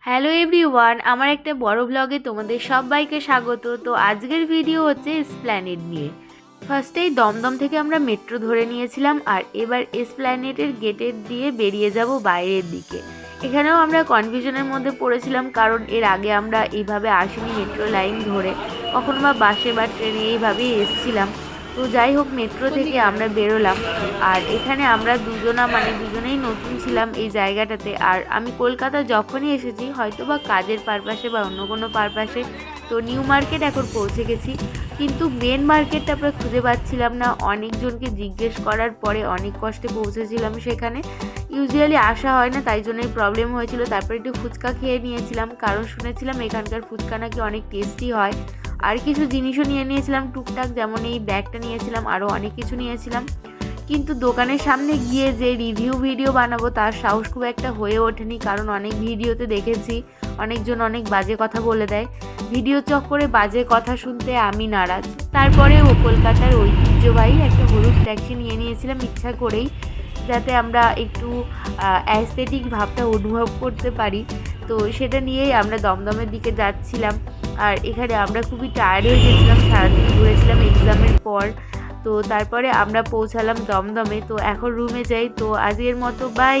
Hello everyone, আমার একটা বড় ব্লগে তোমাদের সবাইকে স্বাগত। তো আজকের ভিডিও হচ্ছে এসপ্ল্যানেড নিয়ে। ফার্স্টেই দমদম থেকে আমরা মেট্রো ধরে নিয়েছিলাম, আর এবার এসপ্ল্যানেডের গেটের দিয়ে বেরিয়ে যাব বাইরের দিকে। এখানেও আমরা কনফিউশনের মধ্যে পড়েছিলাম, কারণ এর আগে আমরা এইভাবে আসিনি মেট্রো লাইন ধরে, কখনো বা বাসে বা ট্রেনে এইভাবেই এসছিলাম। তো যাই হোক, মেট্রো থেকে আমরা বেরোলাম, আর এখানে আমরা দুজনেই নতুন ছিলাম এই জায়গাটাতে। আর আমি কলকাতা যখনই এসেছি, হয়তো বা কাজের পারপাসে বা অন্য কোনো পারপাসে, তো নিউ মার্কেট এখন পৌঁছে গেছি, কিন্তু মেন মার্কেটটা আমরা খুঁজে পাচ্ছিলাম না। অনেকজনকে জিজ্ঞেস করার পরে অনেক কষ্টে পৌঁছেছিলাম সেখানে। ইউজুয়ালি আসা হয় না, তাই জন্যই প্রবলেম হয়েছিল। তারপরে একটু ফুচকা খেয়ে নিয়েছিলাম, কারণ শুনেছিলাম এখানকার ফুচকা নাকি অনেক টেস্টি হয়। আর কিছু জিনিসও নিয়ে নিয়েছিলাম টুকটাক, যেমন এই ব্যাগটা নিয়েছিলাম, আরও অনেক কিছু নিয়েছিলাম। কিন্তু দোকানের সামনে গিয়ে যে রিভিউ ভিডিও বানাবো তার সাহস খুব একটা হয়ে ওঠেনি, কারণ অনেক ভিডিওতে দেখেছি অনেকজন অনেক বাজে কথা বলে দেয়। ভিডিও চক্করে বাজে কথা শুনতে আমি নারাজ। তারপরে কলকাতার ঐতিহ্যবাহী একটা হলুদ ট্যাক্সি নিয়ে নিয়েছিলাম ইচ্ছা করেই, যাতে আমরা একটু অ্যাস্থেটিক ভাবটা অনুভব করতে পারি। তো সেটা নিয়েই আমরা দমদমের দিকে যাচ্ছিলাম। আর এখানে আমরা খুবই টায়ার্ড হয়ে গেছিলাম, সারাদিন ঘুরেছিলাম এক্সামের পর। তো তারপরে আমরা পৌঁছালাম দমদমে। তো এখন রুমে যাই। তো আজকের মতো বাই।